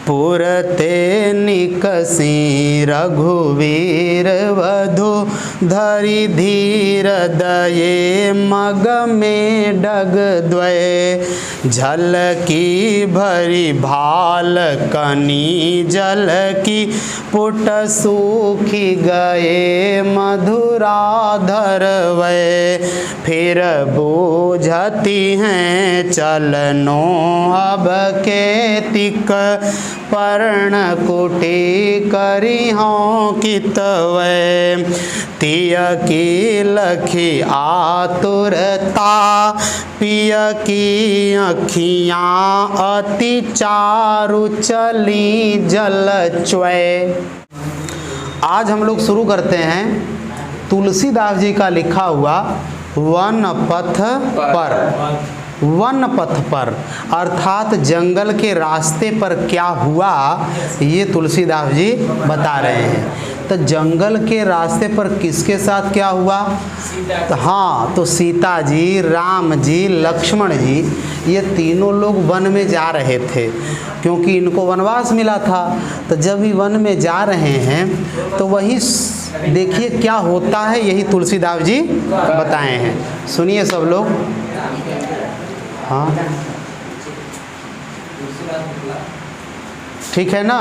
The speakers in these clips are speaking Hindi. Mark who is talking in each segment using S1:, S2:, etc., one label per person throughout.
S1: पुरते निकसी रघुवीर वधु धरि धीर दये मग में डग द्वय झलकी भरी भाल कनी जल की पुट सूखी गए मधुराधर वै फिर बूझती हैं चलनो अब के तिक पर्ण कुटी करी हों कितवै तिय की लखी आतुरता पिय की अखियाँ अति चारु चली जल च्वै। आज हम लोग शुरू करते हैं तुलसीदास जी का लिखा हुआ वन पथ पर। वन पथ पर अर्थात जंगल के रास्ते पर क्या हुआ ये तुलसीदास जी बता रहे हैं। तो जंगल के रास्ते पर किसके साथ क्या हुआ? हाँ, तो सीता जी, राम जी, लक्ष्मण जी, ये तीनों लोग वन में जा रहे थे क्योंकि इनको वनवास मिला था। तो जब ये वन में जा रहे हैं तो वही देखिए क्या होता है, यही तुलसीदास जी बताए हैं। सुनिए सब लोग। हाँ ठीक है ना।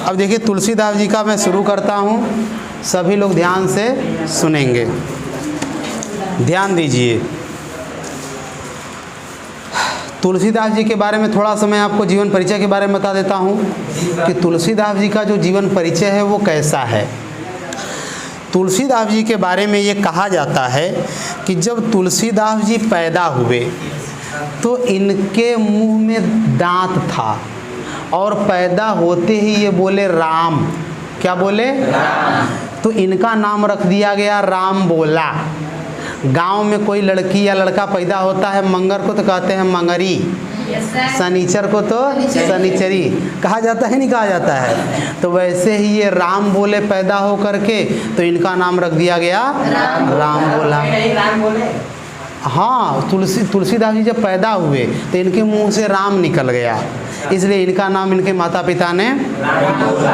S1: अब देखिए तुलसीदास जी का मैं शुरू करता हूँ, सभी लोग ध्यान से सुनेंगे, ध्यान दीजिए। तुलसीदास जी के बारे में थोड़ा सा मैं आपको जीवन परिचय के बारे में बता देता हूँ कि तुलसीदास जी का जो जीवन परिचय है वो कैसा है। तुलसीदास जी के बारे में ये कहा जाता है कि जब तुलसीदास जी पैदा हुए तो इनके मुंह में दांत था और पैदा होते ही ये बोले राम। क्या बोले? राम। तो इनका नाम रख दिया गया राम बोला। गांव में कोई लड़की या लड़का पैदा होता है, मंगर को तो कहते हैं मंगरी, शनिचर को तो शनिचरी कहा जाता है, नहीं कहा जाता है। तो वैसे ही ये राम बोले पैदा हो करके, तो इनका नाम रख दिया गया राम बोला। हाँ, तुलसीदास जी जब पैदा हुए तो इनके मुंह से राम निकल गया, इसलिए इनका नाम इनके माता पिता ने।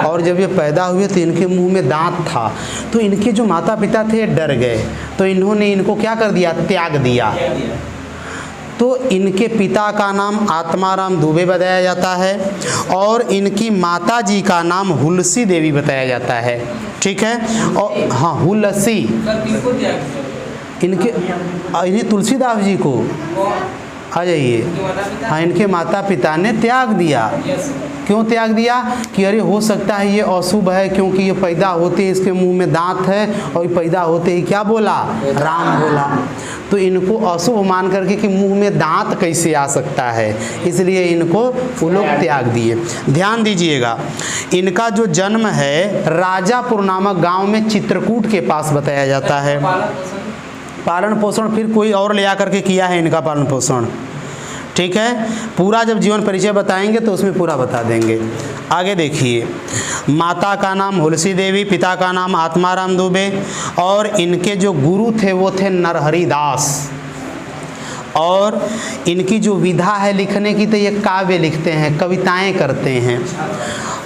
S1: और जब ये पैदा हुए तो इनके मुंह में दांत था, तो इनके जो माता पिता थे डर गए, तो इन्होंने इनको क्या कर दिया? त्याग दिया। तो इनके पिता का नाम आत्माराम दुबे बताया जाता है और इनकी माता जी का नाम हुलसी देवी बताया जाता है। ठीक है। और हाँ, हुलसी इन्हें तुलसीदास जी को आ जाइए। हाँ, इनके माता पिता ने त्याग दिया। क्यों त्याग दिया? कि अरे हो सकता है ये अशुभ है, क्योंकि ये पैदा होते ही इसके मुंह में दांत है और ये पैदा होते ही क्या बोला? राम बोला। तो इनको अशुभ मान करके कि मुंह में दांत कैसे आ सकता है, इसलिए इनको वो लोग त्याग दिए। ध्यान दीजिएगा, इनका जो जन्म है राजापुर नामक गांव में चित्रकूट के पास बताया जाता है। पालन पोषण फिर कोई और ले आकर के किया है इनका पालन पोषण। ठीक है, पूरा जब जीवन परिचय बताएंगे तो उसमें पूरा बता देंगे। आगे देखिए, माता का नाम हुलसी देवी, पिता का नाम आत्माराम दुबे और इनके जो गुरु थे वो थे नरहरि दास। और इनकी जो विधा है लिखने की, तो ये काव्य लिखते हैं, कविताएं करते हैं।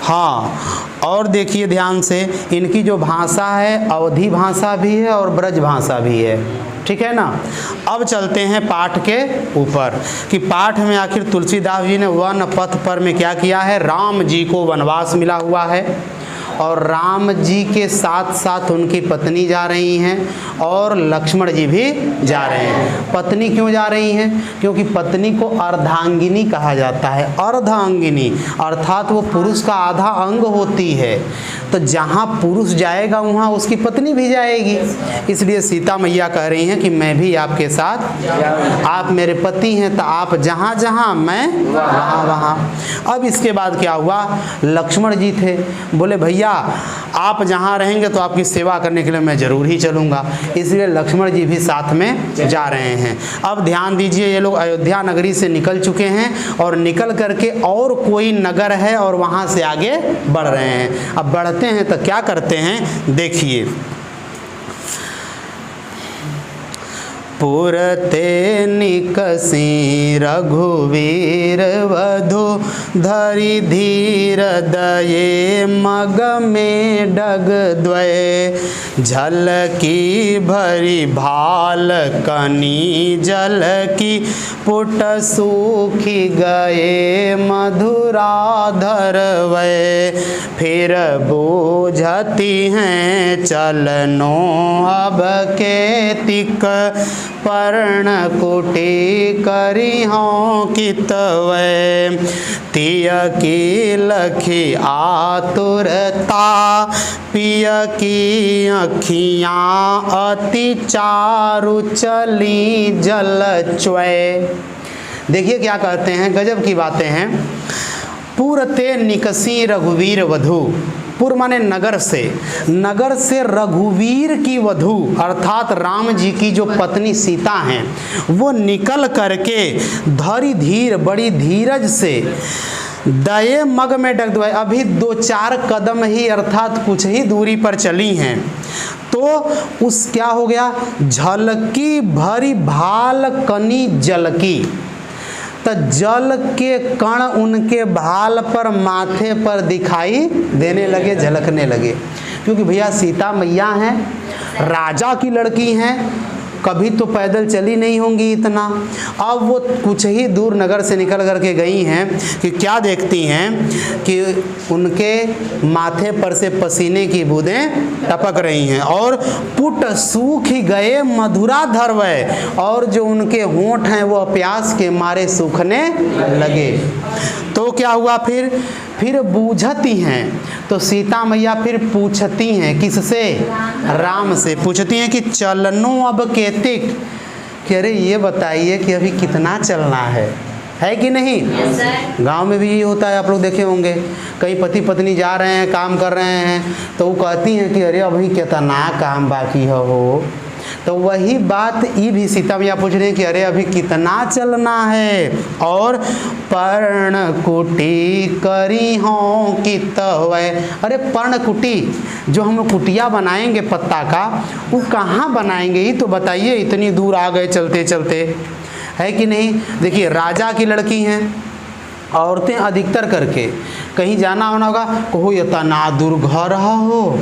S1: हाँ, और देखिए ध्यान से, इनकी जो भाषा है अवधी भाषा भी है और ब्रज भाषा भी है। ठीक है ना। अब चलते हैं पाठ के ऊपर कि पाठ में आखिर तुलसीदास जी ने वन पथ पर में क्या किया है। राम जी को वनवास मिला हुआ है और राम जी के साथ साथ उनकी पत्नी जा रही हैं और लक्ष्मण जी भी जा रहे हैं। पत्नी क्यों जा रही हैं? क्योंकि पत्नी को अर्धांगिनी कहा जाता है। अर्धांगिनी अर्थात वो पुरुष का आधा अंग होती है, तो जहाँ पुरुष जाएगा वहाँ उसकी पत्नी भी जाएगी। इसलिए सीता मैया कह रही हैं कि मैं भी आपके साथ, आप मेरे पति हैं तो आप जहाँ जहाँ मैं वहाँ वहाँ। अब इसके बाद क्या हुआ, लक्ष्मण जी थे, बोले भैया आप जहाँ रहेंगे तो आपकी सेवा करने के लिए मैं ज़रूर ही चलूँगा। इसलिए लक्ष्मण जी भी साथ में जा रहे हैं। अब ध्यान दीजिए, ये लोग अयोध्या नगरी से निकल चुके हैं और निकल करके और कोई नगर है और वहाँ से आगे बढ़ रहे हैं। अब बढ़ते हैं तो क्या करते हैं देखिए, पुरते निकसी रघुवीर वधु धरि धीर दये मग में डग द्वय झलकी भरी भाल कनी जल की पुट सूखी गए मधुराधर वै फिर बूझती हैं चलनो अब के तिक पर्ण कुटी करी हों कितवै तिय की लखी आतुरता पिय की अखियाँ अति चारु चली जल च्वै। देखिए क्या कहते हैं, गजब की बातें हैं। पुरते निकसी रघुवीर वधु, पुर माने नगर से रघुवीर की वधु अर्थात राम जी की जो पत्नी सीता हैं वो निकल करके धरी धीर बड़ी धीरज से दये मग में डग द्वय, अभी 2-4 कदम ही अर्थात कुछ ही दूरी पर चली हैं तो उस क्या हो गया, झलकी भरी भाल कनी जलकी, तो जल के कण उनके भाल पर माथे पर दिखाई देने लगे, झलकने लगे। क्योंकि भैया सीता मैया हैं, राजा की लड़की हैं, कभी तो पैदल चली नहीं होंगी इतना। अब वो कुछ ही दूर नगर से निकल करके गई हैं कि क्या देखती हैं कि उनके माथे पर से पसीने की बूंदें टपक रही हैं और पुट सूख गए मधुरा धरवै, और जो उनके होंठ हैं वो प्यास के मारे सूखने लगे। तो क्या हुआ, फिर बूझती हैं, तो सीता मैया फिर पूछती हैं, किससे, राम से पूछती हैं कि चलनो अब केतिक, कि अरे ये बताइए कि अभी कितना चलना है कि नहीं। गांव में भी ये होता है, आप लोग देखे होंगे, कई पति पत्नी जा रहे हैं काम कर रहे हैं तो वो कहती हैं कि अरे अभी कितना काम बाकी हो। तो वही बात ये भी सीता मैया पूछ रही हैं कि अरे अभी कितना चलना है, और पर्णकुटी करी हों कितवै, अरे पर्णकुटी जो हम लोग कुटिया बनाएंगे पत्ता का, वो कहाँ बनाएंगे ये तो बताइए, इतनी दूर आ गए चलते चलते, है कि नहीं। देखिए राजा की लड़की हैं, औरतें अधिकतर करके कहीं जाना होना होगा, कहो ये तना दूर घर हो,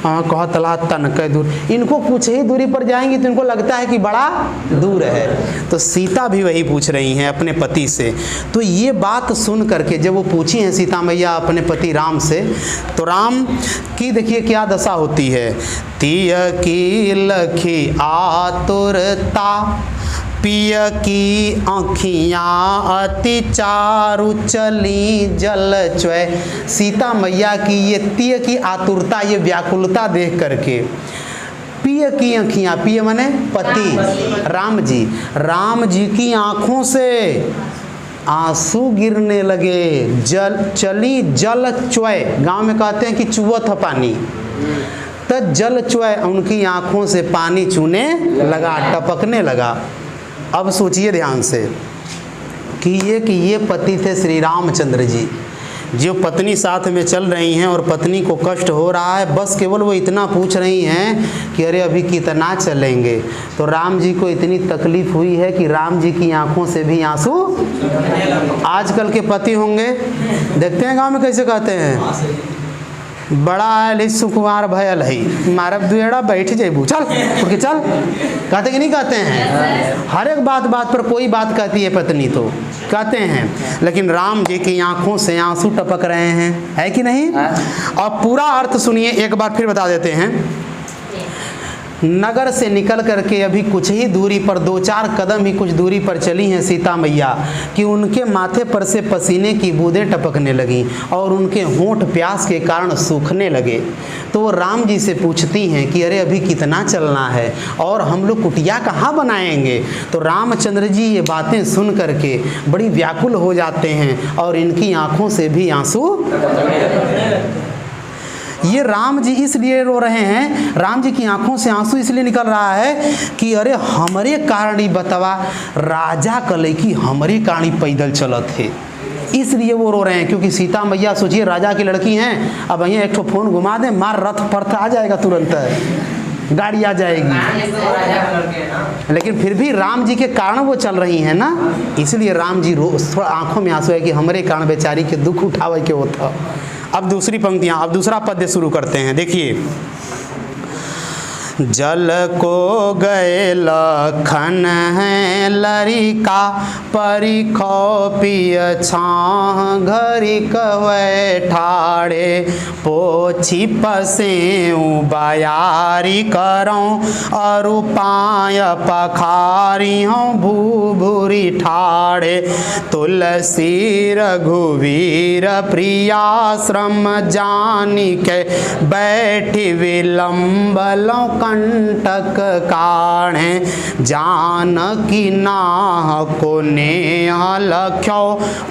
S1: कह तला तन के दूर, इनको कुछ ही दूरी पर जाएंगी तो इनको लगता है कि बड़ा दूर है। तो सीता भी वही पूछ रही हैं अपने पति से। तो ये बात सुन करके जब वो पूछी हैं सीता मैया अपने पति राम से, तो राम की देखिए क्या दशा होती है, तिय की लखी आतुरता पिय की आँखियाँ अति चारु चली जल च्वै। सीता मैया की ये तिय की आतुरता, ये व्याकुलता देख करके पिय की आँखियाँ, पिय माने पति राम जी की आँखों से आंसू गिरने लगे। चली जल च्वै, गांव में कहते हैं कि चुवत है पानी, तो जल च्वै, उनकी आँखों से पानी चूने लगा, टपकने लगा। अब सोचिए ध्यान से कि ये पति थे श्री रामचंद्र जी, जो पत्नी साथ में चल रही हैं और पत्नी को कष्ट हो रहा है, बस केवल वो इतना पूछ रही हैं कि अरे अभी कितना चलेंगे। तो राम जी को इतनी तकलीफ हुई है कि राम जी की आंखों से भी आंसू, आजकल के पति होंगे देखते हैं गांव में कैसे कहते हैं, बड़ा आयल सुकुमार भयल है, मारब दुएड़ा बैठ जेबू, चल उठ के चल, कहते कि नहीं कहते हैं। हर एक बात पर कोई बात कहती है पत्नी तो कहते हैं, लेकिन राम जी की आंखों से आंसू टपक रहे हैं, है कि नहीं। और पूरा अर्थ सुनिए, एक बार फिर बता देते हैं। नगर से निकल करके अभी कुछ ही दूरी पर 2-4 कदम ही कुछ दूरी पर चली हैं सीता मैया कि उनके माथे पर से पसीने की बूंदें टपकने लगीं और उनके होंठ प्यास के कारण सूखने लगे। तो वो राम जी से पूछती हैं कि अरे अभी कितना चलना है और हम लोग कुटिया कहाँ बनाएंगे। तो रामचंद्र जी ये बातें सुन करके बड़ी व्याकुल हो जाते हैं और इनकी आंखों से भी आंसू, ये राम जी इसलिए रो रहे हैं, राम जी की आंखों से आंसू इसलिए निकल रहा है कि अरे हमारे कारण ही बतावा राजा कले की हमारे कारण ही पैदल चलत है, इसलिए वो रो रहे हैं। क्योंकि सीता मैया सोचिए राजा की लड़की हैं, अब यहाँ एक ठो फोन घुमा दें, मार रथ पर्थ आ जाएगा तुरंत, गाड़ी आ जाएगी, लेकिन फिर भी राम जी के कारण वो चल रही हैं ना, इसलिए राम जी थोड़ा आंखों में आंसू है कि हमारे कारण बेचारी के दुख उठावे के होता। अब दूसरी पंक्तियाँ, अब दूसरा पद्य शुरू करते हैं। देखिए, जल को गए लखन है लरिका, परिखो पिय छाँ घरी कहवे ठाड़े, पोछी पसेऊ बयारी करऊँ, अरु पाय पखारी हूँ भूभूरी ठाड़े, तुलसी रघुवीर प्रियाश्रम जानी के, बैठी विलम्ब लो कंटक काढ़े, जानकी नाह को नेह लख्यो,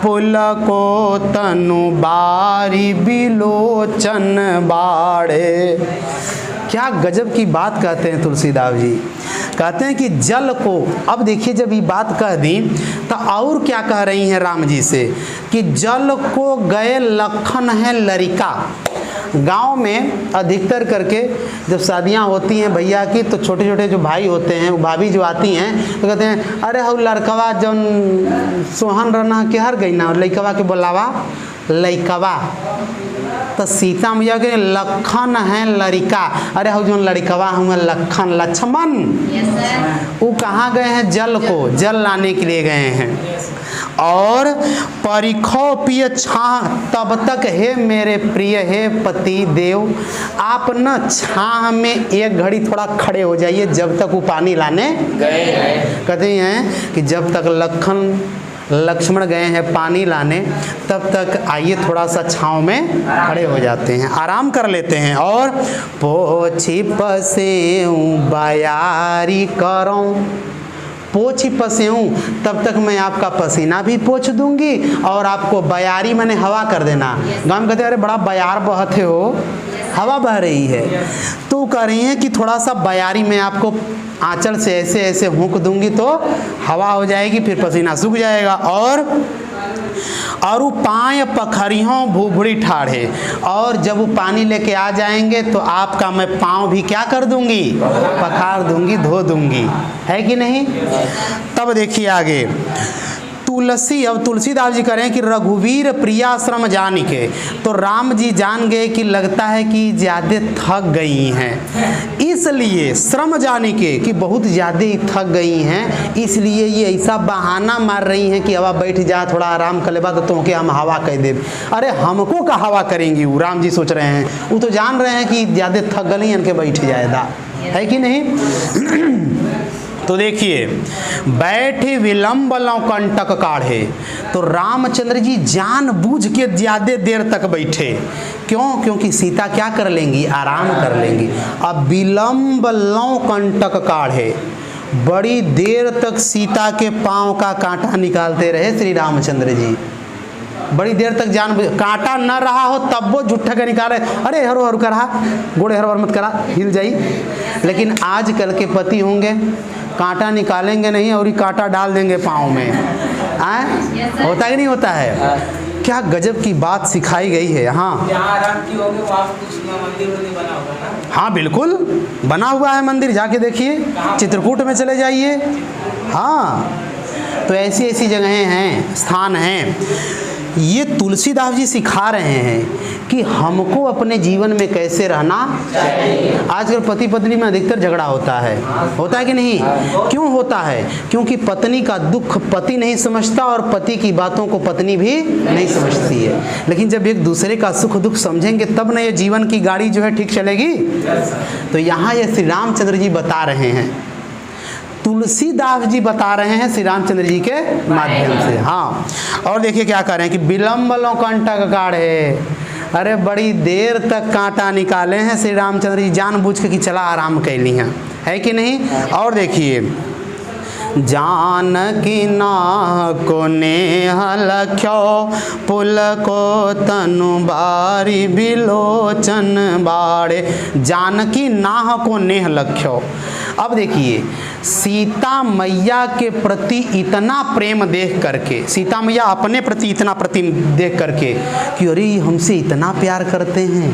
S1: पुल को तनु बारी बिलोचन बाड़े। क्या गजब की बात कहते हैं तुलसीदास जी। कहते हैं कि जल को, अब देखिए जब ये बात कह दी तो और क्या कह रही हैं राम जी से कि जल को गए लखन है लरिका। गांव में अधिकतर करके जब शादियां होती हैं भैया की, तो छोटे छोटे जो भाई होते हैं, वो भाभी जो आती हैं तो कहते हैं अरे हो लड़कवा जौन सोहन रहना के हर गई ना, लड़कवा के बोलावा लड़कवा। तो सीता मैया के लखन है लड़का, अरे हो जो लड़कवा हुआ लखन लक्ष्मण, वो कहाँ गए हैं? जल को, जल लाने के लिए गए हैं। और परिखो पिय छाह, तब तक हे मेरे प्रिय, हे पति देव, आप न छाह में एक घड़ी थोड़ा खड़े हो जाइए जब तक वो पानी लाने गए हैं। कहते हैं कि जब तक लक्ष्मण गए हैं पानी लाने, तब तक आइए थोड़ा सा छाँव में खड़े हो जाते हैं, आराम कर लेते हैं। और पोछी पसेऊँ बयारी करऊँ, पोछी पसेऊँ, तब तक मैं आपका पसीना भी पोछ दूंगी और आपको बयारी मैंने हवा कर देना। गाँव में कहते हैं अरे बड़ा बयार बहते हो, हवा बह रही है, तो कह रही हैं कि थोड़ा सा बयारी में आपको आंचल से ऐसे ऐसे हुक दूंगी तो हवा हो जाएगी, फिर पसीना सूख जाएगा। और वो पाय पखरियों भूभुड़ी ठाढ़े, और जब वो पानी लेके आ जाएंगे तो आपका मैं पाँव भी क्या कर दूंगी? पखार दूंगी, धो दूंगी, है कि नहीं? तब देखिए आगे तुलसी, अब तुलसीदास जी कह रहे हैं कि रघुवीर प्रियाश्रम जान के, तो राम जी जान गए कि लगता है कि ज़्यादा थक गई हैं, इसलिए श्रम जाने के कि बहुत ज़्यादा ही थक गई हैं, इसलिए ये ऐसा बहाना मार रही हैं कि हवा बैठ जा, थोड़ा आराम कर लेबा तो के हम हवा कह दे। अरे हमको का हवा करेंगी वो? राम जी सोच रहे हैं, वो तो जान रहे हैं कि ज़्यादा थक गई हैं, इनके बैठ जाएगा, है कि नहीं? तो देखिए, बैठे विलम्ब लौ कंटक काढ़े, तो रामचंद्र जी जानबूझ के ज़्यादा देर तक बैठे। क्यों? क्योंकि सीता क्या कर लेंगी? आराम कर लेंगी। अब विलम्ब लौ कंटक काढ़े, बड़ी देर तक सीता के पाँव का कांटा निकालते रहे श्री रामचंद्र जी। बड़ी देर तक जान, कांटा न रहा हो तब वो झूठा के निकाले, अरे हरो हरो करा, गोड़े हरो हर मत करा, हिल जाई। लेकिन आजकल के पति होंगे कांटा निकालेंगे नहीं और ही कांटा डाल देंगे पाँव में। होता ही नहीं होता है। क्या गजब की बात सिखाई गई है। हाँ हाँ बिल्कुल बना हुआ है मंदिर, जाके देखिए, चित्रकूट में चले जाइए। हाँ, तो ऐसी ऐसी जगहें हैं, स्थान हैं। ये तुलसीदास जी सिखा रहे हैं कि हमको अपने जीवन में कैसे रहना चाहिए। आजकल पति पत्नी में अधिकतर झगड़ा होता है कि नहीं? क्यों होता है? क्योंकि पत्नी का दुख पति नहीं समझता और पति की बातों को पत्नी भी नहीं समझती है। लेकिन जब एक दूसरे का सुख दुख समझेंगे तब ना ये जीवन की गाड़ी जो है ठीक चलेगी। तो यहाँ ये श्री रामचंद्र जी बता रहे हैं, तुलसीदास जी बता रहे हैं श्री रामचंद्र जी के माध्यम से। हाँ, और देखिए क्या कर रहे हैं कि विलम्ब लो कंटक काढ़े, अरे बड़ी देर तक कांटा निकाले हैं श्री रामचंद्र जी जानबूझ के कि चला आराम कैली हैं, है कि नहीं? और देखिए, जानकी नाह को नेह लख्यो, पुल को तनु बारी बिलोचन बाड़े। जानकी नाह को नेह लख्यो। अब देखिए, सीता मैया के प्रति इतना प्रेम देख करके, सीता मैया अपने प्रति इतना प्रेम देख करके कि अरे हमसे इतना प्यार करते हैं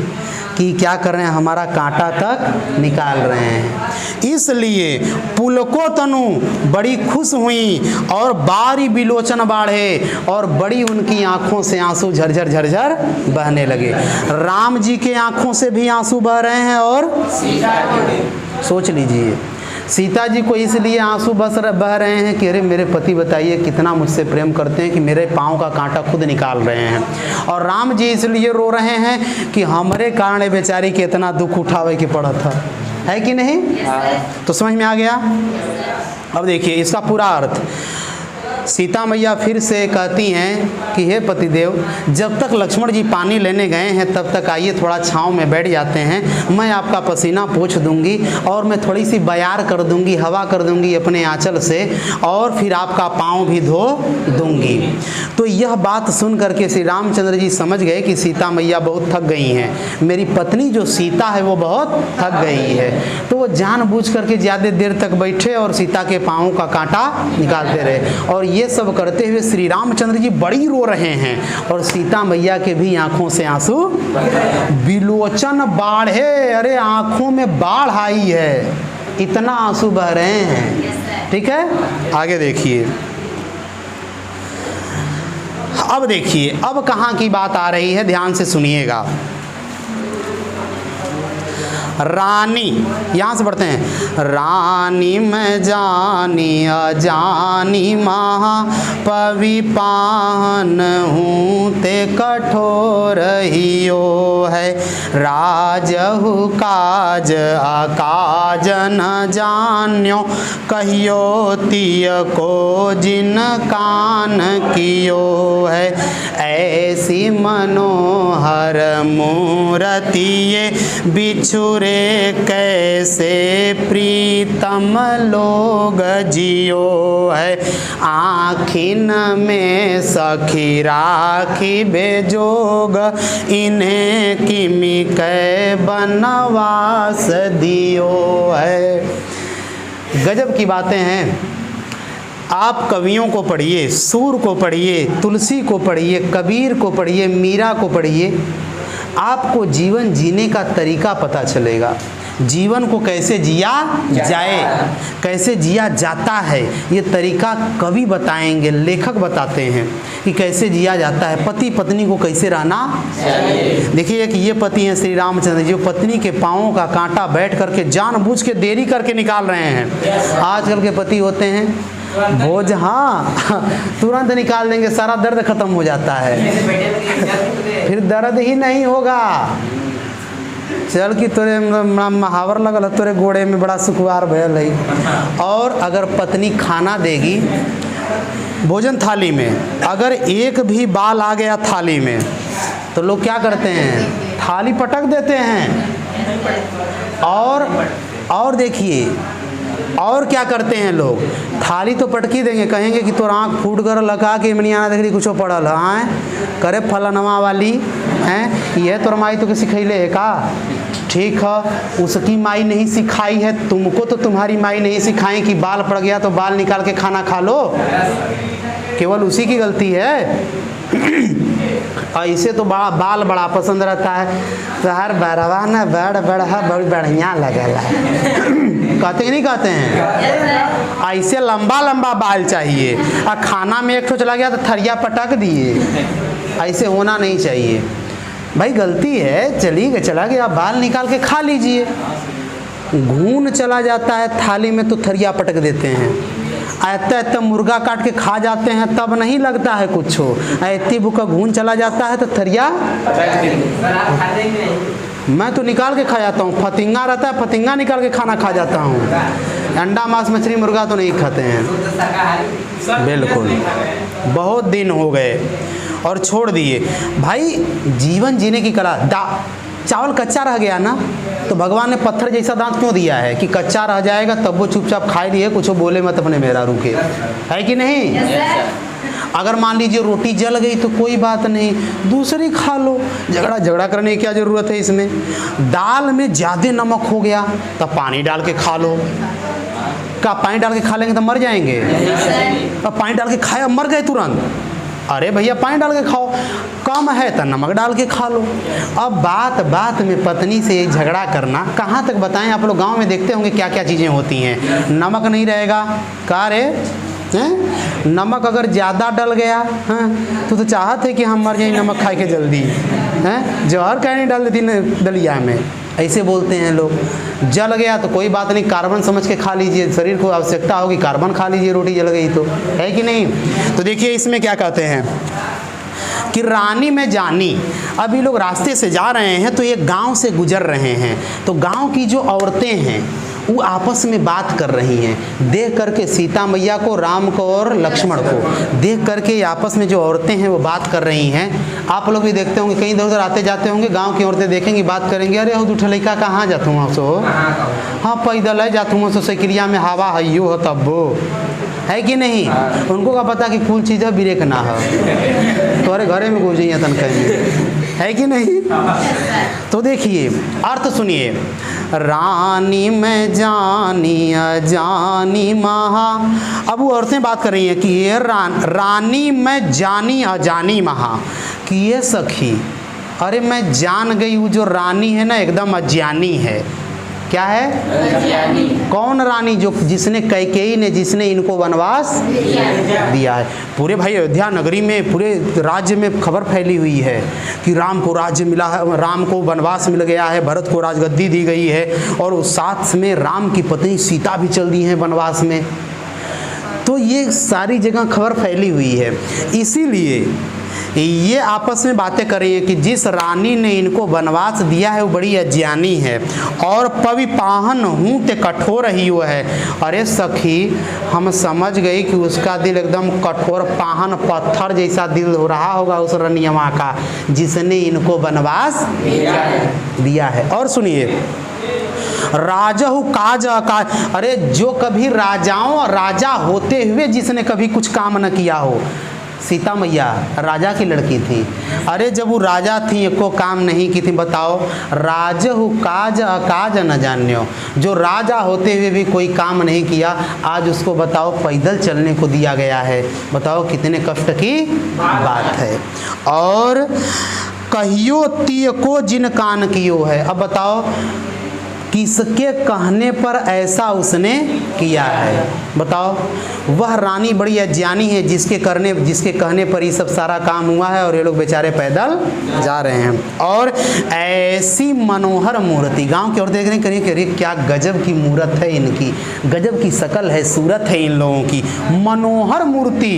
S1: कि क्या कर रहे हैं, हमारा कांटा तक निकाल रहे हैं। इसलिए पुलको तनु बड़ी खुश हुई और बारी बिलोचन बाढ़े, और बड़ी उनकी आंखों से आंसू झरझर झरझर बहने लगे। राम जी के आंखों से भी आंसू बह रहे हैं, और सोच लीजिए सीता जी को इसलिए आंसू बह रहे हैं कि अरे मेरे पति बताइए कितना मुझसे प्रेम करते हैं कि मेरे पाँव का कांटा खुद निकाल रहे हैं, और राम जी इसलिए रो रहे हैं कि हमारे कारण बेचारी के इतना दुख उठावे के पड़ा था, है कि नहीं? तो समझ में आ गया। अब देखिए इसका पूरा अर्थ। सीता मैया फिर से कहती हैं कि हे पतिदेव, जब तक लक्ष्मण जी पानी लेने गए हैं तब तक आइए थोड़ा छांव में बैठ जाते हैं, मैं आपका पसीना पोंछ दूंगी और मैं थोड़ी सी बयार कर दूंगी, हवा कर दूंगी अपने आंचल से, और फिर आपका पाँव भी धो दूंगी। तो यह बात सुन करके श्री रामचंद्र जी समझ गए कि सीता मैया बहुत थक गई हैं, मेरी पत्नी जो सीता है वो बहुत थक गई है। तो वो जानबूझ करके ज़्यादा देर तक बैठे और सीता के पाँव का कांटा निकालते रहे, और ये सब करते हुए श्री रामचंद्र जी बड़ी रो रहे हैं, और सीता मैया के भी आंखों से आंसू बिलोचन बाढ़े, अरे आंखों में बाढ़ आई है, इतना आंसू बह रहे हैं। ठीक है, आगे देखिए। अब देखिए अब कहाँ की बात आ रही है, ध्यान से सुनिएगा। रानी, यहाँ से पढ़ते हैं। रानी मैं जानी अजानी महा पविपान हूँ ते कठोर हियो है, राजहु काज अकाज न जान्यो, कहियो तिय को जिन कान कियो है, ऐसी मनोहर मूरति ये बिछुरे कैसे प्रीतम लोग जियो है, आँखिन में सखी राखी बेजोग, इन्हें किमि कै बनवास दियो है। गजब की बातें हैं। आप कवियों को पढ़िए, सूर को पढ़िए, तुलसी को पढ़िए, कबीर को पढ़िए, मीरा को पढ़िए, आपको जीवन जीने का तरीका पता चलेगा। जीवन को कैसे जिया जाए, कैसे जिया जाता है, ये तरीका कवि बताएंगे, लेखक बताते हैं कि कैसे जिया जाता है। पति पत्नी को कैसे रहना चाहिए। देखिए कि ये पति हैं श्री रामचंद्र जी, पत्नी के पाँवों का कांटा बैठ करके जानबूझ के देरी करके निकाल रहे हैं। आजकल के पति होते हैं बोझ, हाँ तुरंत निकाल देंगे, सारा दर्द खत्म हो जाता है, फिर दर्द ही नहीं होगा। चल कि तोरे महावर लगल तोरे गोड़े में बड़ा सुखवार भयल है। और अगर पत्नी खाना देगी भोजन थाली में, अगर एक भी बाल आ गया थाली में तो लोग क्या करते हैं, थाली पटक देते हैं। और देखिए और क्या करते हैं लोग, थाली तो पटकी देंगे, कहेंगे कि तो आँख फूट कर लगा के मनियाना देख रही कुछ पड़ल है, करे फलानवा वाली हैं, यह तोर माई तो के सिखैले है का। ठीक है, उसकी माई नहीं सिखाई है तुमको, तो तुम्हारी माई नहीं सिखाई कि बाल पड़ गया तो बाल निकाल के खाना खा लो, केवल उसी की गलती है। ऐसे तो बड़ा बाल बड़ा पसंद रहता है, तो हर बड़वा ना बड़ी बढ़िया लगेला कहते नहीं कहते हैं, ऐसे लंबा लंबा बाल चाहिए। और खाना में एक ठो चला गया तो थरिया पटक दिए, ऐसे होना नहीं चाहिए भाई, गलती है, चला गया बाल निकाल के खा लीजिए। घून चला जाता है थाली में तो थरिया पटक देते हैं, ऐते मुर्गा काट के खा जाते हैं तब नहीं लगता है कुछ, ऐती भूखा घून चला जाता है तो थरिया मैं तो निकाल के खा जाता हूँ, फतिंगा रहता है फतिंगा निकाल के खाना खा जाता हूँ, अंडा मांस मछली मुर्गा तो नहीं खाते हैं बिल्कुल। बहुत दिन हो गए और छोड़ दिए भाई। जीवन जीने की कला, चावल कच्चा रह गया ना तो भगवान ने पत्थर जैसा दांत क्यों दिया है कि कच्चा रह जाएगा तब वो चुपचाप खाए लिए, कुछ बोले मत अपने मेरा रुके, है कि नहीं। अगर मान लीजिए रोटी जल गई तो कोई बात नहीं, दूसरी खा लो, झगड़ा करने की क्या ज़रूरत है इसमें। दाल में ज़्यादा नमक हो गया तब पानी डाल के खा लो, क्या पानी डाल के खा लेंगे तो मर जाएंगे, अब पानी डाल के खाया मर गए तुरंत, अरे भैया पानी डाल के खाओ, कम है तो नमक डाल के खा लो। अब बात बात में पत्नी से झगड़ा करना, कहाँ तक बताएं। आप लोग गांव में देखते होंगे क्या क्या चीज़ें होती हैं। नमक नहीं रहेगा, का रे हैं, नमक अगर ज़्यादा डल गया हैं तो चाहत है कि हम मर जाए नमक खा के जल्दी, हैं जहर क्या नहीं डाल देती दलिया में, ऐसे बोलते हैं लोग। जल गया तो कोई बात नहीं, कार्बन समझ के खा लीजिए, शरीर को आवश्यकता होगी कार्बन खा लीजिए, रोटी जल गई तो, है कि नहीं। तो देखिए इसमें क्या कहते हैं कि रानी में जानी। अभी लोग रास्ते से जा रहे हैं तो एक गांव से गुजर रहे हैं, तो गांव की जो औरतें हैं वो आपस में बात कर रही हैं। देख करके सीता मैया को, राम को और लक्ष्मण को देख करके आपस में जो औरतें हैं वो बात कर रही हैं। आप लोग भी देखते होंगे, कहीं इधर उधर आते जाते होंगे, गांव की औरतें देखेंगी, बात करेंगी, अरे हो दूठा लड़का कहाँ जातू वहाँ सो, हाँ पैदल है जातू वहाँ सो, साइकिलिया में हवा हइयो हो तब वो, है कि नहीं। उनको का पता कि कुल चीज़ है ब्रेक ना है, तोरे घरे में घुस जाइए तन कहीं, है कि नहीं। तो देखिए अर्थ सुनिए, रानी में जानी अजानी महा। अब वो औरतें बात कर रही हैं कि ये रानी में जानी अजानी महा, कि ये सखी, अरे मैं जान गई वो जो रानी है ना एकदम अज्ञानी है। क्या है? अज्ञानी। कौन रानी? जो जिसने कैकेयी ने जिसने इनको वनवास दिया है। पूरे भाई अयोध्या नगरी में, पूरे राज्य में खबर फैली हुई है कि राम को राज्य मिला है, राम को वनवास मिल गया है, भरत को राजगद्दी दी गई है, और उस साथ में राम की पत्नी सीता भी चल दी है वनवास में। तो ये सारी जगह खबर फैली हुई है, इसीलिए ये आपस में बातें कर रही हैं कि जिस रानी ने इनको वनवास दिया है वो बड़ी अज्ञानी है, और पविपाहन हूँ ते कठोर ही वो है। अरे सखी, हम समझ गए कि उसका दिल एकदम कठोर पाहन पत्थर जैसा दिल हो रहा होगा उस रनियमा का, जिसने इनको वनवास दिया है। और सुनिए, राजहु काज अकाज। अरे जो कभी राजा होते हुए जिसने कभी कुछ काम न किया हो, सीता मैया राजा की लड़की थी, अरे जब वो राजा थी एको काम नहीं की थी। बताओ, राजहु काज अकाज न जान्यो, जो राजा होते हुए भी कोई काम नहीं किया, आज उसको बताओ पैदल चलने को दिया गया है। बताओ कितने कष्ट की बात है। और कहियो तिय को जिन कान कियो है। अब बताओ किसके कहने पर ऐसा उसने किया है। बताओ, वह रानी बड़ी अज्ञानी है जिसके कहने पर ये सब सारा काम हुआ है, और ये लोग बेचारे पैदल जा रहे हैं। और ऐसी मनोहर मूर्ति, गांव की औरतें देख रही करिए अरे क्या गजब की मूर्त है इनकी, गजब की शकल है, सूरत है इन लोगों की, मनोहर मूर्ति।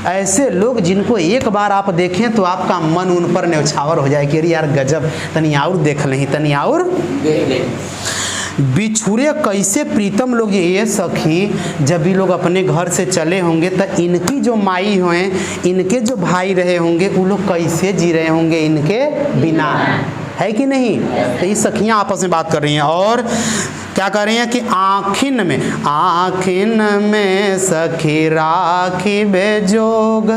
S1: ऐसे लोग जिनको एक बार आप देखें तो आपका मन उन पर न्यौछावर हो जाए कि अरे यार गजब, तनी और देख लें, तनी और देख लें। बिछुरे कैसे प्रीतम लोग ये सखी, जब भी लोग अपने घर से चले होंगे तो इनकी जो माई हुए, इनके जो भाई रहे होंगे, वो लोग कैसे जी रहे होंगे इनके बिना, है कि नहीं। तो ये सखियाँ आपस में बात कर रही हैं, और क्या कर रही हैं कि आखिन में सखी राखी बेजोग।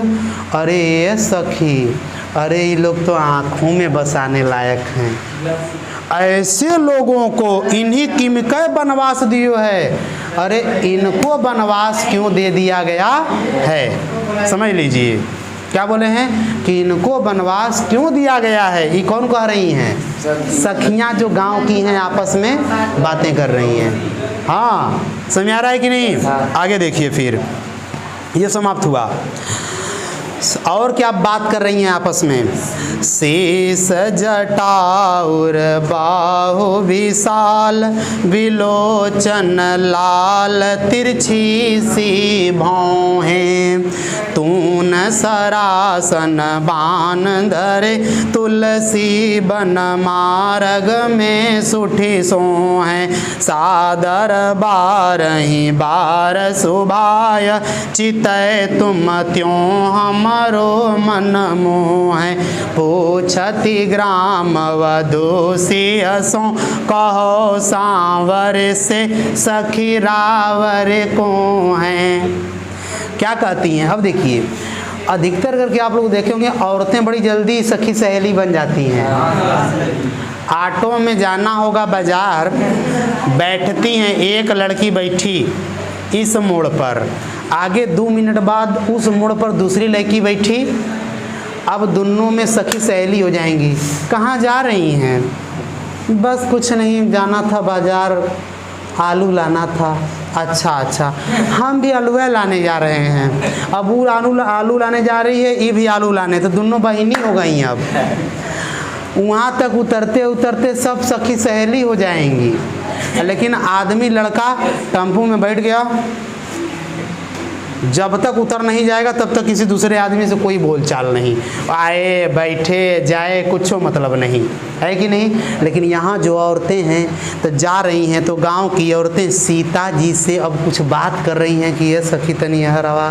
S1: अरे सखी, अरे ये लोग तो आँखों में बसाने लायक हैं, ऐसे लोगों को इन्हीं किमकै वनवास दियो है। अरे इनको वनवास क्यों दे दिया गया है, समझ लीजिए। क्या बोले हैं कि इनको वनवास क्यों दिया गया है। ये कौन कह रही हैं? सखियां जो गांव की हैं आपस में बातें कर रही हैं। हाँ, समझ आ रहा है कि नहीं। आगे देखिए, फिर ये समाप्त हुआ। और क्या बात कर रही हैं आपस में। शेष जटाउर बाहु विशाल, विलोचन लाल तिरछी सी भौहें, तून सरासन बान धरे, तुलसी बन मार्ग में सुठी सोहें, सादर बारही बार सुभाय, चितय तुम त्यों हमरो मन मोह, पूछति ग्राम वधूसियसो, कहो सांवर से सखी रावर को हैं। क्या कहती हैं? अब देखिए, अधिकतर करके आप लोग देखे होंगे औरतें बड़ी जल्दी सखी सहेली बन जाती हैं। ऑटो में जाना होगा बाजार, बैठती हैं, एक लड़की बैठी इस मोड़ पर, आगे 2 मिनट बाद उस मोड़ पर दूसरी लड़की बैठी। अब दोनों में सखी सहेली हो जाएंगी। कहाँ जा रही हैं? बस कुछ नहीं, जाना था बाजार, आलू लाना था। अच्छा अच्छा, हम भी आलू लाने जा रहे हैं। अब वो आलू लाने जा रही है, ये भी आलू लाने, तो दोनों बहिनी हो गई। अब वहाँ तक उतरते उतरते सब सखी सहेली हो जाएंगी। लेकिन आदमी लड़का टेम्पो में बैठ गया, जब तक उतर नहीं जाएगा तब तक किसी दूसरे आदमी से कोई बोलचाल नहीं, आए बैठे जाए कुछ मतलब नहीं, है कि नहीं। लेकिन यहाँ जो औरतें हैं तो जा रही हैं, तो गांव की औरतें सीता जी से अब कुछ बात कर रही हैं कि ये सखी तनी यह रवा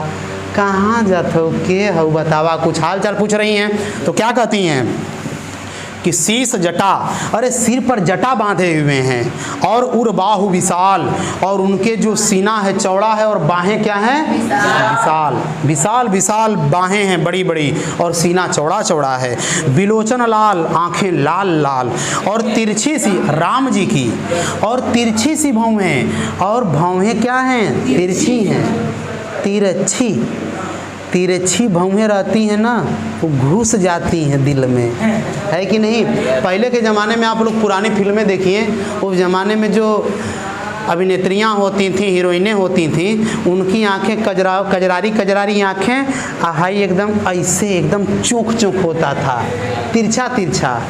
S1: कहाँ जात हो, के हो बतावा, कुछ हाल चाल पूछ रही हैं। तो क्या कहती हैं कि शीश जटा, अरे सिर पर जटा बांधे हुए हैं, और उर्बाहु विशाल, और उनके जो सीना है चौड़ा है और बाहें क्या हैं? विशाल विशाल विशाल बाहें हैं बड़ी बड़ी, और सीना चौड़ा चौड़ा है। बिलोचन लाल, आंखें लाल लाल, और तिरछी सी राम जी की, और तिरछी सी भौहें, और भौहें क्या हैं? तिरछी हैं, तिरछी तिरछी भौहें रहती हैं ना, वो घुस जाती हैं दिल में, है कि नहीं। पहले के ज़माने में आप लोग पुरानी फिल्में देखिए, उस ज़माने में जो अभिनेत्रियाँ होती थीं, हीरोइनें होती थीं, उनकी आंखें कजरारी आंखें, हाई एकदम ऐसे एकदम चौंक चौंक होता था, तिरछा तिरछा,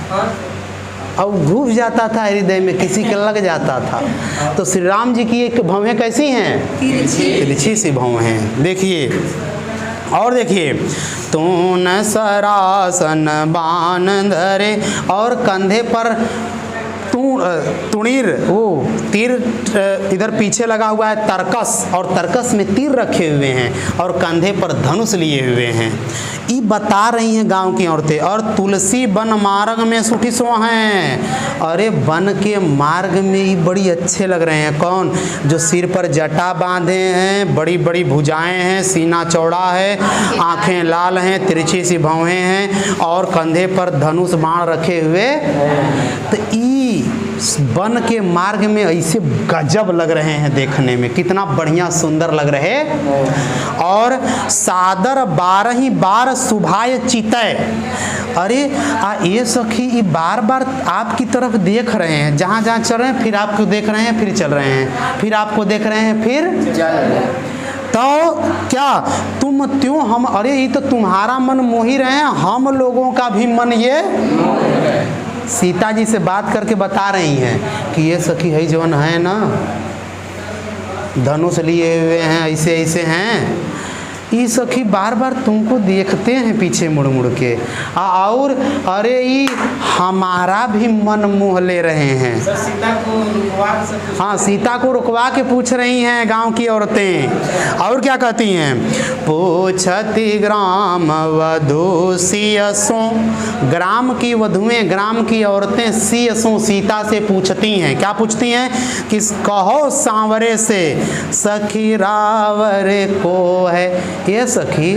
S1: और घुस जाता था हृदय में, किसी के लग जाता था। तो श्री राम जी की एक भौहें कैसी हैं? तिरछी सी भौहें। देखिए और देखिए, तून सरासन बान धरे, और कंधे पर तुणीर, वो तीर इधर पीछे लगा हुआ है तरकस, और तरकस में तीर रखे हुए हैं, और कंधे पर धनुष लिए हुए हैं। ये बता रही हैं गांव की औरतें। और तुलसी बन मार्ग में सुठी सो हैं, अरे वन के मार्ग में ये बड़ी अच्छे लग रहे हैं। कौन? जो सिर पर जटा बांधे हैं, बड़ी बड़ी भुजाएं हैं, सीना चौड़ा है, आंखें लाल हैं, तिरछी सी भौहें हैं, और कंधे पर धनुष बाण रखे हुए। तो वन के मार्ग में ऐसे गजब लग रहे हैं देखने में, कितना बढ़िया सुंदर लग रहे। और सादर 12 बार सुभाय चितय, अरे ये सखी ये बार बार आपकी तरफ देख रहे हैं, जहाँ जहाँ चल रहे हैं फिर आपको देख रहे हैं, फिर चल रहे हैं, फिर आपको देख रहे हैं, फिर तो क्या तुम त्यों हम, अरे ये तो तुम्हारा मन मोह ही रहे हैं, हम लोगों का भी मन ये। सीता जी से बात करके बता रही हैं कि ये सखी है जवन है ना, धनुष लिए हुए हैं, ऐसे ऐसे हैं, ये सखी बार बार तुमको देखते हैं पीछे मुड़ मुड़ के, और अरे ये हमारा भी मन मोह ले रहे हैं। सीता को रुकवा, हाँ सीता को रुकवा के पूछ रही हैं गांव की औरतें। और क्या कहती हैं? पूछती ग्राम वधु सियसों, ग्राम की वधुएं, ग्राम की औरतें सियसों सीता से पूछती हैं। क्या पूछती हैं? कि कहो सांवरे से सखी रावरे को है, ये सखी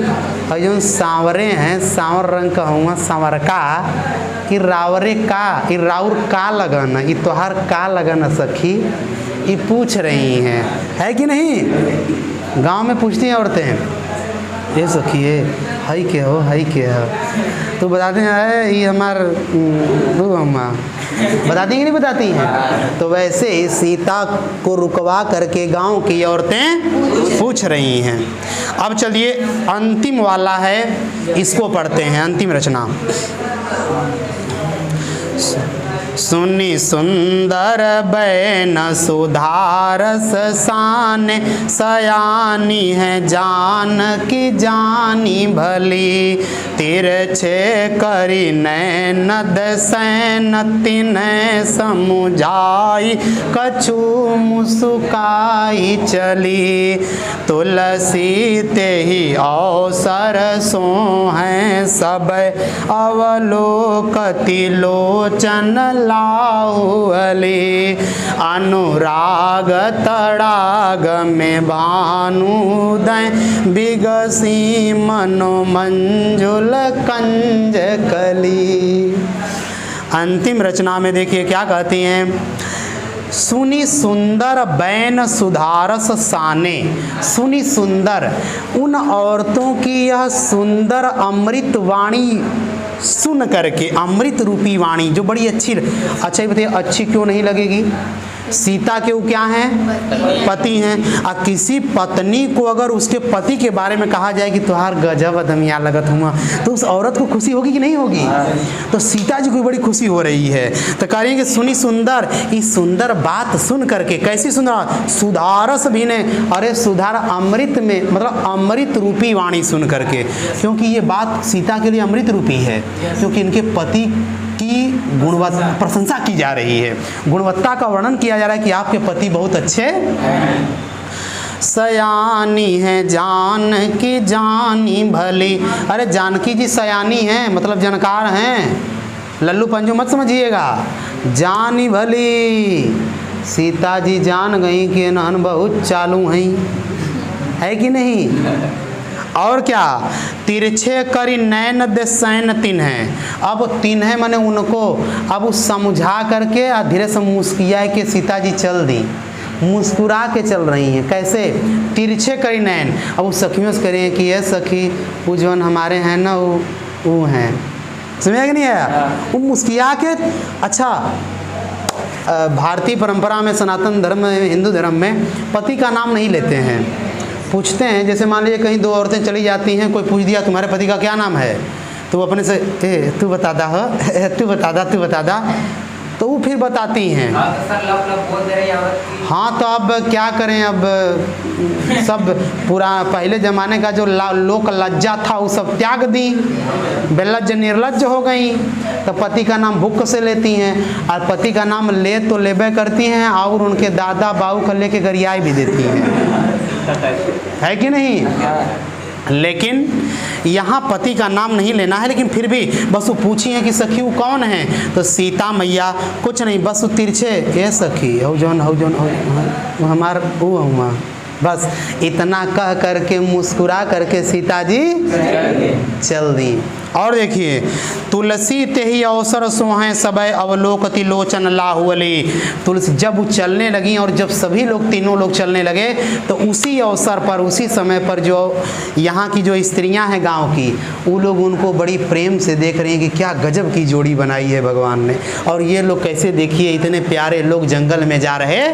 S1: जो सांवरे हैं, सांवर रंग का हुआ सांवर का, कि रावरे का, ये राउर का लगन, ये तोहार का लगन सखी, ये पूछ रही हैं, है कि नहीं। गांव में पूछती हैं औरतें, ये सखी है के हो, है के हो, तो बताते हैं ये हमार अम्मा, बताती कि नहीं बताती हैं। तो वैसे सीता को रुकवा करके गांव की औरतें पूछ रही हैं। अब चलिए अंतिम वाला है, इसको पढ़ते हैं, अंतिम रचना। सुनी सुंदर बैन सुधारस शान, सयानी है जान की जानी भली, तिरछे करी नैन दसैन तिन्ह समुझाई, कछु मुस्काई चली, तुलसी ते ही अवसर सो हैं सब, अवलोकति लोचन लाहुअली, अनुराग तड़ाग में भानुदय, बिगसी मनो मंजुल कंज कली। अंतिम रचना में देखिए क्या कहती हैं सुनी सुंदर बैन सुधारस साने। सुनी सुंदर, उन औरतों की यह सुंदर अमृत वाणी सुन करके, अमृत रूपी वाणी जो बड़ी अच्छी, अच्छा ये बताइए अच्छी क्यों नहीं लगेगी? सीता के वो क्या हैं? पति हैं। और किसी पत्नी को अगर उसके पति के बारे में कहा जाए कि तुहार गजब अदमिया लगत हुआ, तो उस औरत को खुशी होगी कि नहीं होगी? तो सीता जी को बड़ी खुशी हो रही है। तो कह रही है कि सुनी सुंदर, इस सुंदर बात सुन करके, कैसी सुंदर? सुधारस भी ने, अरे सुधार अमृत में, मतलब अमृत रूपी वाणी सुन करके, क्योंकि ये बात सीता के लिए अमृत रूपी है, क्योंकि इनके पति की गुणवत्ता प्रशंसा की जा रही है, गुणवत्ता का वर्णन किया जा रहा है कि आपके पति बहुत अच्छे। सयानी है जानकी जानी भली, अरे जानकी जी सयानी हैं, मतलब जानकार हैं, लल्लू पंजू मत समझिएगा, जानी भली। सीता जी जान गई कि नहन बहुत चालू हैं, है कि नहीं? और क्या? तिरछे करी नैन देसैन तीन है। अब तीन है मैंने उनको, अब उस समझा करके धीरे से मुस्किया के सीता जी चल दी, मुस्कुरा के चल रही हैं। कैसे? तिरछे करी नैन। अब उस सखियों से करें कि ये सखी वो जौन हमारे हैं ना वो हैं, समझ कि नहीं आया? वो मुस्किया के, अच्छा भारतीय परंपरा में, सनातन धर्म में, हिंदू धर्म में पति का नाम नहीं लेते हैं, पूछते हैं। जैसे मान लीजिए कहीं दो औरतें चली जाती हैं, कोई पूछ दिया तुम्हारे पति का क्या नाम है, तो वो अपने से तू बता दा, तू बता दा, तो वो फिर बताती हैं। हाँ तो अब क्या करें, अब सब पूरा पहले ज़माने का जो लोक लज्जा था वो सब त्याग दी, बेलज्ज निर्लज्ज हो गई। तो पति का नाम भुक से लेती हैं, और पति का नाम ले तो लेबे करती हैं, और उनके दादा बाबू का लेके गरियाई भी देती हैं, है कि नहीं? लेकिन यहाँ पति का नाम नहीं लेना है, लेकिन फिर भी बस वो पूछी है कि सखी वो कौन है, तो सीता मैया कुछ नहीं, बस वो तिरछे ये सखी हो जौन हमार वो हुआ, बस इतना कह करके मुस्कुरा करके सीता जी चल दी। और देखिए, तुलसी ते ही अवसर सोहें सबय अवलोकति लोचन लाहुअली। तुलसी जब वो चलने लगी और जब सभी लोग, तीनों लोग चलने लगे, तो उसी अवसर पर, उसी समय पर जो यहाँ की जो स्त्रियाँ हैं गांव की, वो लोग उनको बड़ी प्रेम से देख रही हैं कि क्या गजब की जोड़ी बनाई है भगवान ने। और ये लोग कैसे, देखिए इतने प्यारे लोग जंगल में जा रहे,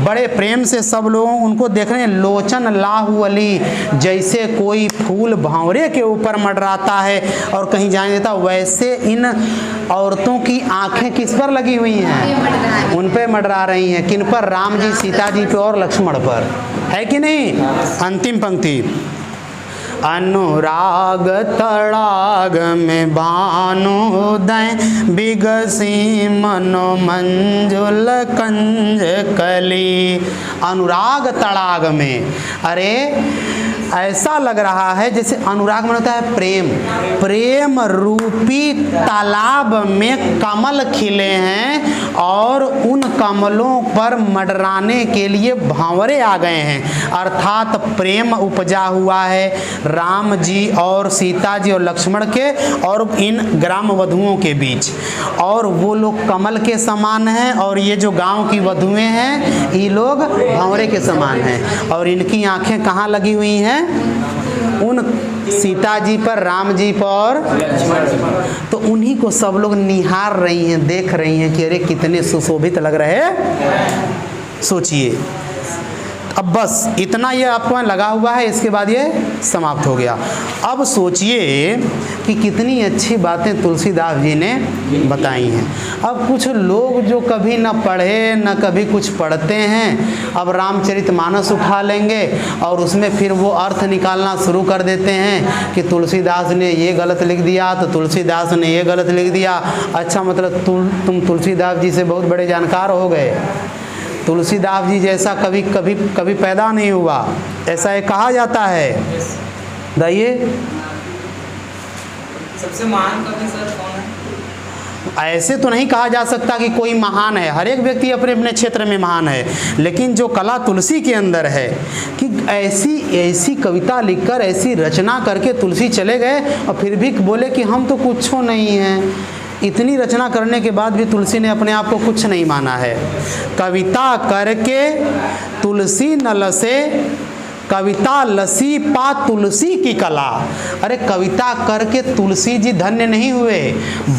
S1: बड़े प्रेम से सब लोग उनको देख रहे हैं। लोचन लाहुअली, जैसे कोई फूल भंवरे के ऊपर मंडराता है और कहीं जाने देता, वैसे इन औरतों की आंखें किस पर लगी हुई हैं? उन पे मंडरा रही हैं। किन पर? राम जी, सीता जी पे और लक्ष्मण पर, है कि नहीं? अंतिम पंक्ति, अनुराग तड़ाग में भानुदय बिगसी मनो मंजुल कंज कली। अनुराग तड़ाग में, अरे ऐसा लग रहा है जैसे अनुराग में होता है प्रेम, प्रेम रूपी तालाब में कमल खिले हैं और उन कमलों पर मंडराने के लिए भंवरे आ गए हैं, अर्थात प्रेम उपजा हुआ है राम जी और सीता जी और लक्ष्मण के और इन ग्राम वधुओं के बीच। और वो लोग कमल के समान हैं और ये जो गांव की वधुएं हैं ये लोग भंवरे के समान हैं। और इनकी आंखें कहाँ लगी हुई हैं? उन सीता जी पर, राम जी पर, तो उन्हीं को सब लोग निहार रही हैं, देख रही हैं कि अरे कितने सुशोभित लग रहे हैं। सोचिए, अब बस इतना ये आपको लगा हुआ है, इसके बाद ये समाप्त हो गया। अब सोचिए कि कितनी अच्छी बातें तुलसीदास जी ने बताई हैं। अब कुछ लोग जो कभी न पढ़े न कभी कुछ पढ़ते हैं, अब रामचरितमानस उठा लेंगे और उसमें फिर वो अर्थ निकालना शुरू कर देते हैं कि तुलसीदास ने ये गलत लिख दिया, तो तुलसीदास ने ये गलत लिख दिया। अच्छा, मतलब तुम तुलसीदास जी से बहुत बड़े जानकार हो गए। तुलसीदास जी जैसा कभी पैदा नहीं हुआ, ऐसा ये कहा जाता है। बताइए,
S2: सबसे महान कवि सर कौन है?
S1: ऐसे तो नहीं कहा जा सकता कि कोई महान है, हर एक व्यक्ति अपने अपने क्षेत्र में महान है, लेकिन जो कला तुलसी के अंदर है कि ऐसी कविता लिखकर, ऐसी रचना करके तुलसी चले गए और फिर भी बोले कि हम तो कुछ नहीं हैं, इतनी रचना करने के बाद भी तुलसी ने अपने आप को कुछ नहीं माना है। कविता करके तुलसी न लसे, कविता लसी पा तुलसी की कला। अरे कविता करके तुलसी जी धन्य नहीं हुए,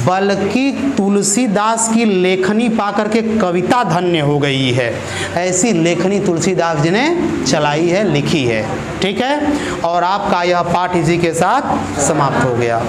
S1: बल्कि तुलसीदास की लेखनी पा करके कविता धन्य हो गई है। ऐसी लेखनी तुलसीदास जी ने चलाई है, लिखी है। ठीक है, और आपका यह पाठ इसी के साथ समाप्त हो गया।